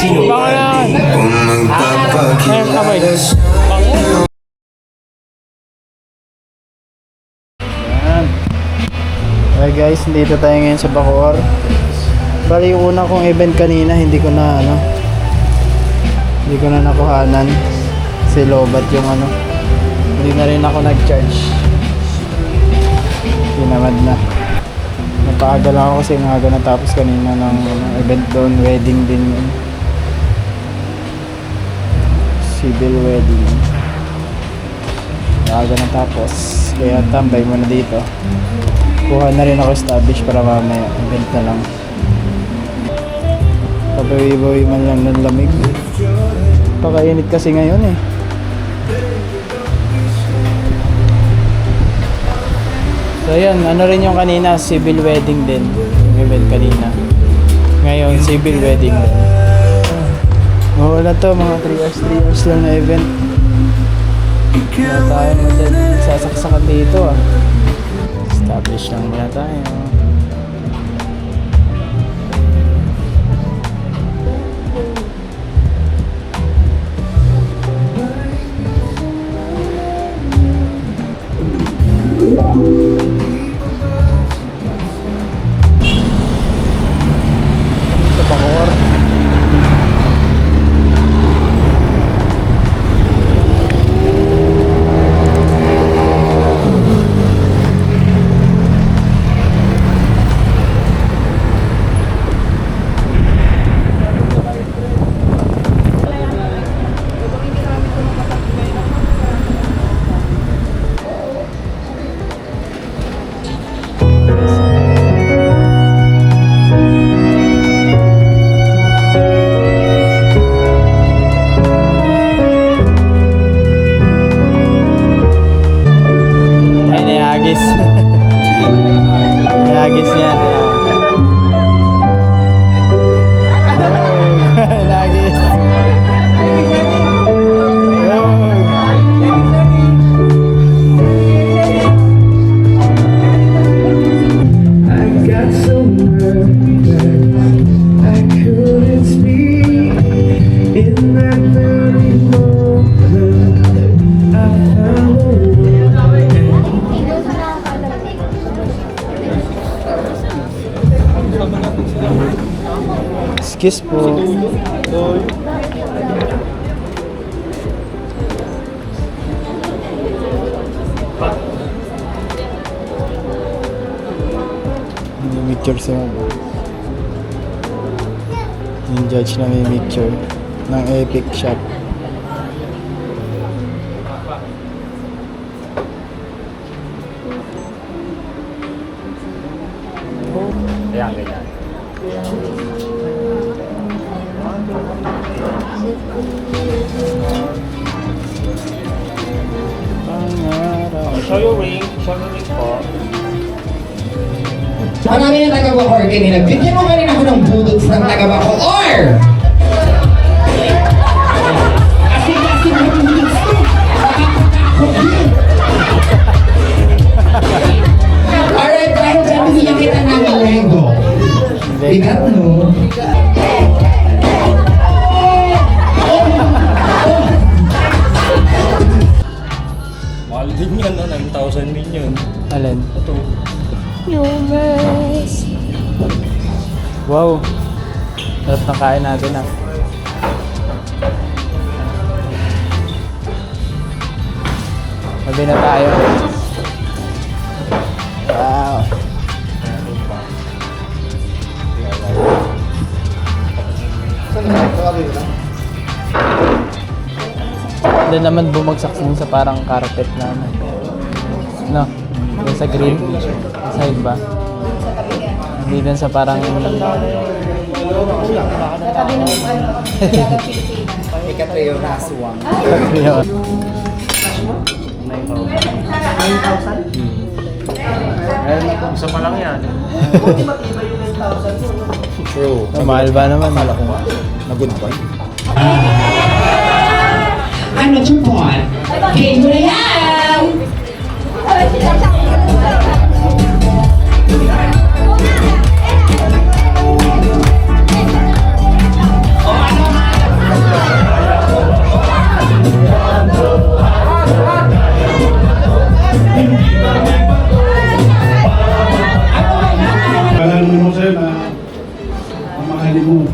Bango yan! Ayun, kamay. Bango. Yan. Okay guys, dito tayo ngayon sa Bacoor. Bali yung una kong event kanina, hindi ko na nakuhanan. Kasi lobat yung hindi na rin ako nag-charge. Tinamad na. Napaaga lang ako kasi nga natapos kanina ng event doon, wedding din yun. Civil wedding. Napaaga natapos. Kaya tambay muna dito. Kuha na rin ako establish para mamaya event na lang. Pabawi-bawi man lang ng lamig. Pakainit kasi ngayon eh. So yan, rin yung kanina, civil wedding din. Yung event kanina. Ngayon, civil wedding din. Wala to, mga 3 hours lang na event. Wala tayo sasaksakan dito ah. Establish lang muna tayo. Sa Bacoor. Nagis niya. Nagis. I got so nervous I couldn't speak. In that very moment I found a Excuse po. Mimicture si mama. Yung judge na mimicture ng Epic Shop. Ayan, ganyan. Show your ring po. Marami na taga-Bacoor kanina. Bigyan mo ka rin ako ng budots ng taga-Bacoor! Kasi mo budots to! Alright, dahil dyan, bigyan kita ng Lego. Bigat, no? Mahal din yan, no? 9,000 din yun. Alin? Ito. Yumes! Wow! Sarap ng kain natin ah. Sabi na tayo. Wow! Doon naman bumagsak sa parang carpet na no? Doon sa green side ba? Hindi doon sa parang Ikatrayo na aswang. yun. 9,000? Isa pa lang yan. True. Mahal ba naman? Akala ko nga, na-goodbye. Ano, Chupon? Game mo na yan! Oh, ano, mamahalin mo.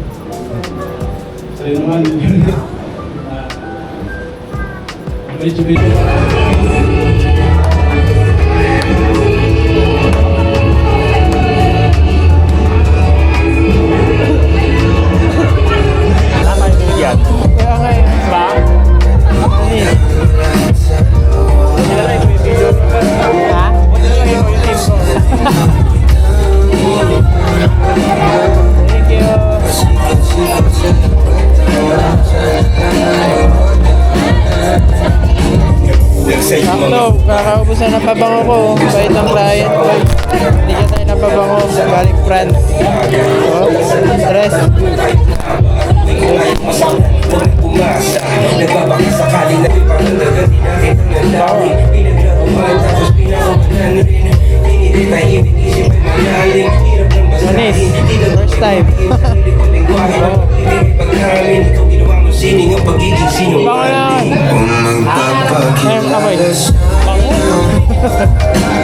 Sa'yo naman. Medyo. Kaya nga eh. Ba? Ha? Thank you. Sakto, kakaubos na ng pabango ko. Bait ng client ko. Hindi ka tayo ng pabango. Galing France. Oh, stress. Umasa, nagbabaka sakali na ipangalagan tinakit ang nandami Pinaglaruan tapos pinakawalan rin Tinitahimik isip ay malalim Hirap ng Manis, basahin first time. Sarili ko lingwahe na pag-ibig pagkamin Ikaw ginawa mo sining ang pagiging sinungaling Bango na. Kung magpapakita Ayun, amoy. Bango.